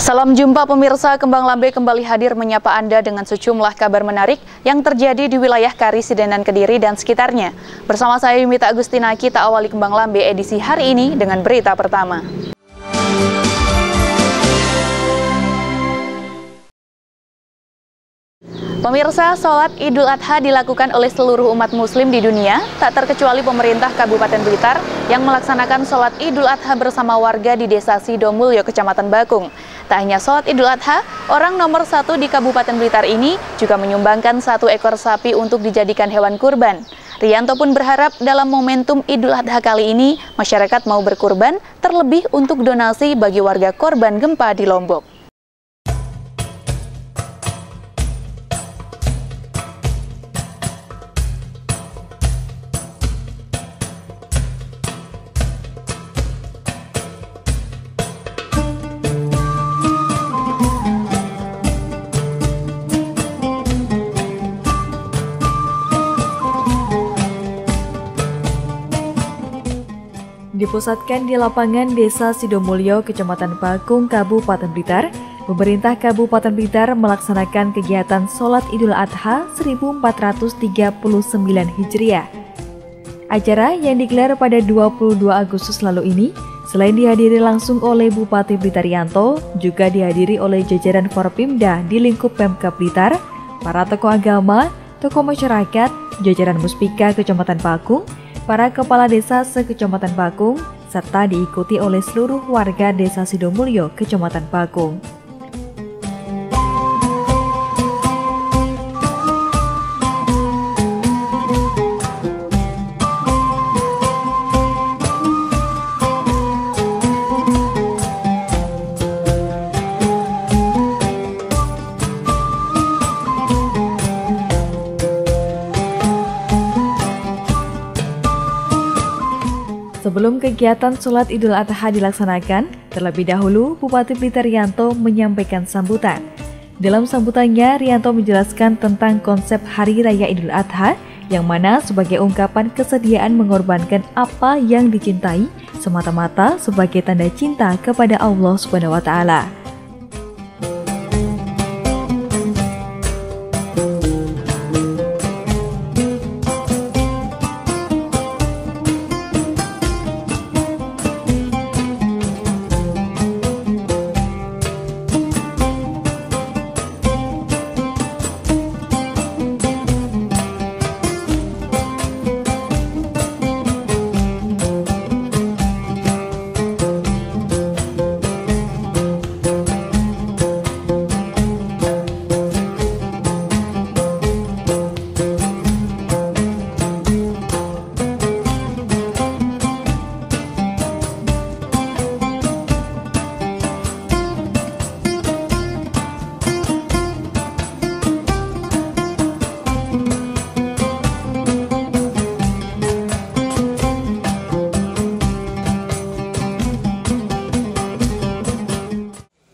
Salam jumpa pemirsa, Kembang Lambe kembali hadir menyapa Anda dengan sejumlah kabar menarik yang terjadi di wilayah Karisidenan, Kediri dan sekitarnya. Bersama saya Yumita Agustina, kita awali Kembang Lambe edisi hari ini dengan berita pertama. Pemirsa, sholat Idul Adha dilakukan oleh seluruh umat muslim di dunia, tak terkecuali pemerintah Kabupaten Blitar yang melaksanakan sholat Idul Adha bersama warga di Desa Sidomulyo, Kecamatan Bakung. Tak hanya sholat Idul Adha, orang nomor 1 di Kabupaten Blitar ini juga menyumbangkan 1 ekor sapi untuk dijadikan hewan kurban. Rianto pun berharap dalam momentum Idul Adha kali ini, masyarakat mau berkurban, terlebih untuk donasi bagi warga korban gempa di Lombok. Dipusatkan di lapangan Desa Sidomulyo, Kecamatan Bakung, Kabupaten Blitar, pemerintah Kabupaten Blitar melaksanakan kegiatan sholat Idul Adha 1439 Hijriah. Acara yang digelar pada 22 Agustus lalu ini, selain dihadiri langsung oleh Bupati Blitar Rianto, juga dihadiri oleh jajaran Forpimda di lingkup Pemkab Blitar, para tokoh agama, tokoh masyarakat, jajaran Muspika Kecamatan Bakung, para kepala desa se-Kecamatan Bakung, serta diikuti oleh seluruh warga Desa Sidomulyo, Kecamatan Bakung. Sebelum kegiatan sholat Idul Adha dilaksanakan, terlebih dahulu Bupati Blitar Rianto menyampaikan sambutan. Dalam sambutannya, Rianto menjelaskan tentang konsep Hari Raya Idul Adha, yang mana sebagai ungkapan kesediaan mengorbankan apa yang dicintai, semata-mata sebagai tanda cinta kepada Allah Subhanahu wa Ta'ala.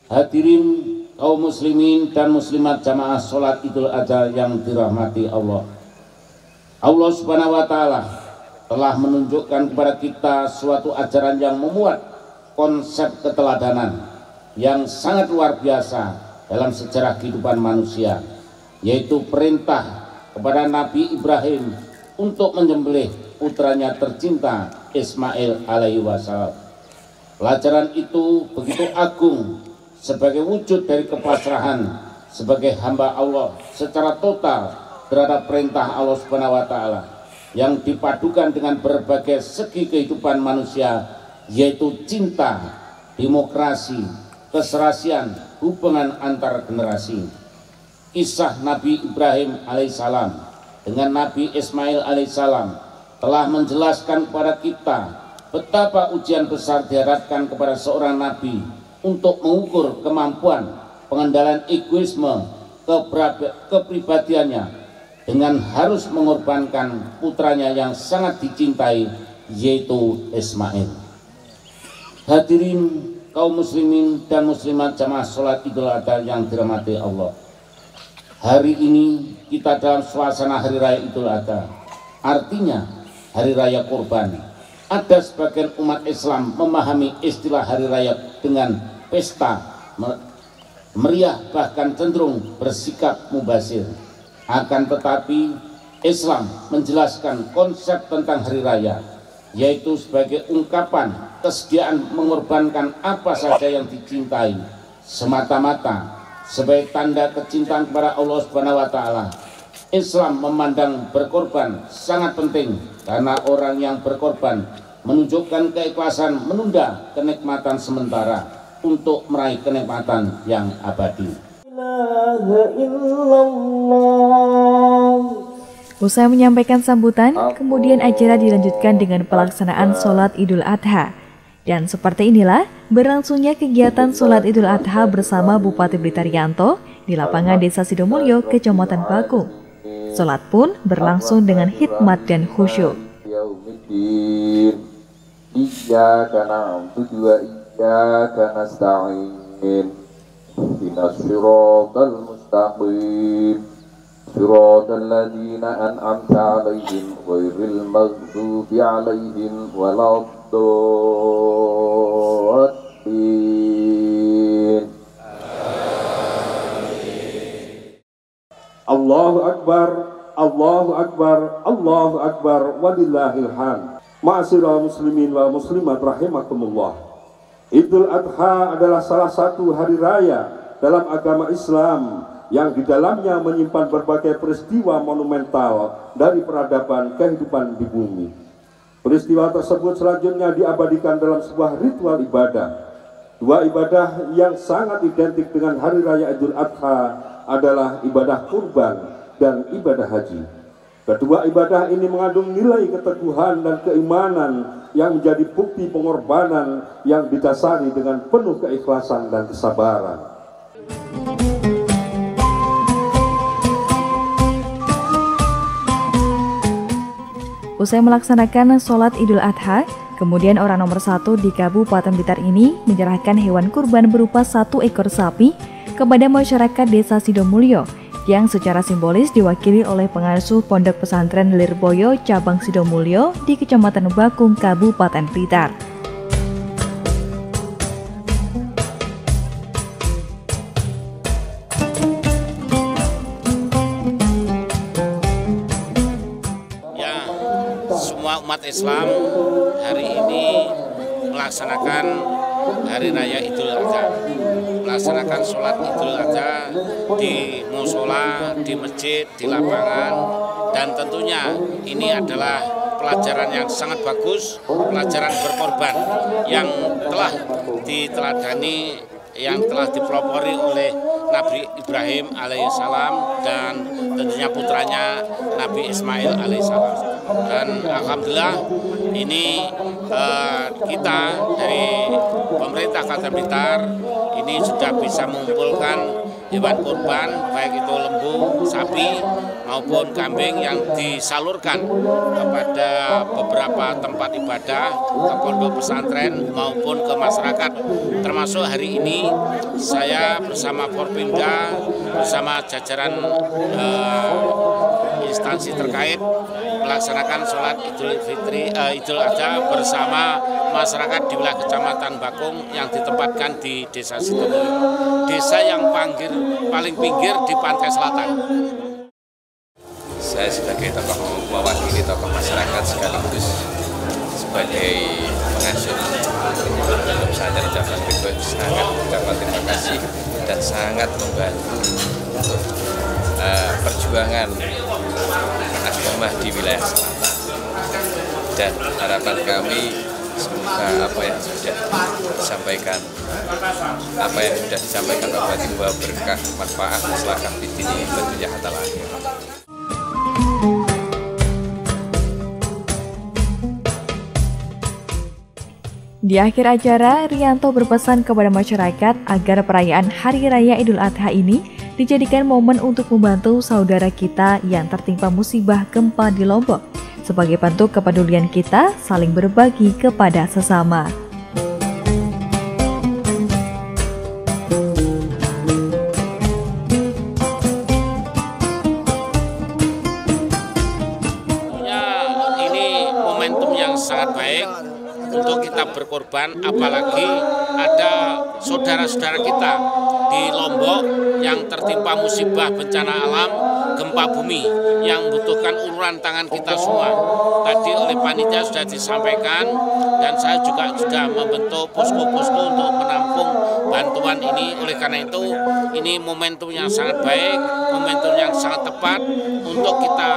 Hadirin kaum muslimin dan muslimat jamaah sholat Idul Adha yang dirahmati Allah. Allah Subhanahu wa Ta'ala telah menunjukkan kepada kita suatu ajaran yang memuat konsep keteladanan yang sangat luar biasa dalam sejarah kehidupan manusia, yaitu perintah kepada Nabi Ibrahim untuk menyembelih putranya tercinta Ismail alaihi wassalam. Pelajaran itu begitu agung sebagai wujud dari kepasrahan sebagai hamba Allah secara total terhadap perintah Allah Subhanahu wa Ta'ala yang dipadukan dengan berbagai segi kehidupan manusia, yaitu cinta, demokrasi, keserasian, hubungan antar generasi. Kisah Nabi Ibrahim alaihissalam dengan Nabi Ismail alaihissalam telah menjelaskan kepada kita betapa ujian besar dihadapkan kepada seorang nabi untuk mengukur kemampuan pengendalian egoisme kepribadiannya dengan harus mengorbankan putranya yang sangat dicintai, yaitu Ismail. Hadirin kaum muslimin dan muslimat jamaah sholat Idul Adha yang dirahmati Allah. Hari ini kita dalam suasana Hari Raya Idul Adha, artinya Hari Raya Kurban. Ada sebagian umat Islam memahami istilah hari raya dengan pesta meriah bahkan cenderung bersikap mubazir. Akan tetapi Islam menjelaskan konsep tentang hari raya, yaitu sebagai ungkapan kesediaan mengorbankan apa saja yang dicintai semata-mata sebagai tanda kecintaan kepada Allah Subhanahu wa taala. Islam memandang berkorban sangat penting karena orang yang berkorban menunjukkan keikhlasan menunda kenikmatan sementara untuk meraih kenikmatan yang abadi. Usai menyampaikan sambutan, kemudian acara dilanjutkan dengan pelaksanaan sholat Idul Adha. Dan seperti inilah berlangsungnya kegiatan sholat Idul Adha bersama Bupati Blitar Yanto di lapangan Desa Sidomulyo, Kecamatan Bakung. Sholat pun berlangsung dengan hikmat dan khusyuk. Iyyaka na'budu wa iyyaka nasta'in. Ihdinas siratal mustaqim. Siratal ladzina an'amta 'alaihim ghairil maghdubi 'alaihim waladdallin. Allahu Akbar, Allahu Akbar, Allahu Akbar, walillahil hamd. Ma'asyiral muslimin wal muslimat rahimakumullah. Idul Adha adalah salah satu hari raya dalam agama Islam yang di dalamnya menyimpan berbagai peristiwa monumental dari peradaban kehidupan di bumi. Peristiwa tersebut selanjutnya diabadikan dalam sebuah ritual ibadah. Dua ibadah yang sangat identik dengan hari raya Idul Adha adalah ibadah kurban dan ibadah haji. Kedua ibadah ini mengandung nilai keteguhan dan keimanan yang menjadi bukti pengorbanan yang didasari dengan penuh keikhlasan dan kesabaran. Usai melaksanakan sholat Idul Adha, kemudian orang nomor 1 di Kabupaten Blitar ini menyerahkan hewan kurban berupa 1 ekor sapi kepada masyarakat Desa Sidomulyo yang secara simbolis diwakili oleh pengasuh Pondok Pesantren Lirboyo Cabang Sidomulyo di Kecamatan Bakung, Kabupaten Blitar. Semua umat Islam hari ini melaksanakan Hari Raya Idul Adha, melaksanakan sholat Idul Adha di musola, di masjid, di lapangan, dan tentunya ini adalah pelajaran yang sangat bagus, pelajaran berkorban yang telah diteladani, yang telah dipelopori oleh Nabi Ibrahim alaihissalam dan tentunya putranya Nabi Ismail alaihissalam. Dan alhamdulillah ini kita dari pemerintah Kabupaten Blitar ini sudah bisa mengumpulkan hewan kurban, baik itu lembu, sapi maupun kambing yang disalurkan kepada beberapa tempat ibadah, ke pondok pesantren maupun ke masyarakat. Termasuk hari ini saya bersama Forpimda, bersama jajaran instansi terkait melaksanakan sholat Idul Adha bersama masyarakat di wilayah Kecamatan Bakung yang ditempatkan di Desa Sidomulyo, desa yang paling pinggir di pantai selatan. Saya sebagai tokoh mewakili tokoh masyarakat sekaligus sebagai pengasuh Pondok Pesantren Cabang Lirboyo sangat mengucapkan terima kasih dan sangat membantu untuk perjuangan agama di wilayah selatan. Dan harapan kami semoga apa yang sudah disampaikan Pak Bupati membawa berkah, manfaat, maslahat di sini tentunya hatta lahir. Di akhir acara, Rianto berpesan kepada masyarakat agar perayaan Hari Raya Idul Adha ini dijadikan momen untuk membantu saudara kita yang tertimpa musibah gempa di Lombok, sebagai bentuk kepedulian kita saling berbagi kepada sesama. Ini momentum yang sangat baik untuk kita berkorban, apalagi ada saudara-saudara kita di Lombok yang tertimpa musibah bencana alam, gempa bumi yang membutuhkan uluran tangan kita semua. Tadi oleh panitia sudah disampaikan dan saya juga sudah membentuk posko-posko untuk menampung bantuan ini. Oleh karena itu ini momentum yang sangat baik, momentum yang sangat tepat untuk kita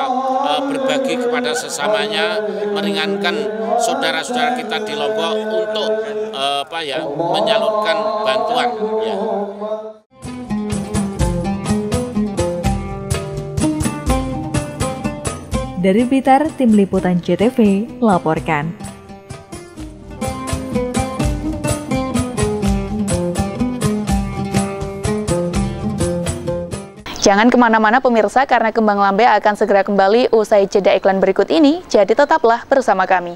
berbagi kepada sesamanya, meringankan saudara-saudara kita di Lombok untuk menyalurkan bantuan. Ya. Dari Blitar, Tim Liputan JTV melaporkan. Jangan kemana-mana pemirsa, karena Kembang Lambe akan segera kembali usai jeda iklan berikut ini, jadi tetaplah bersama kami.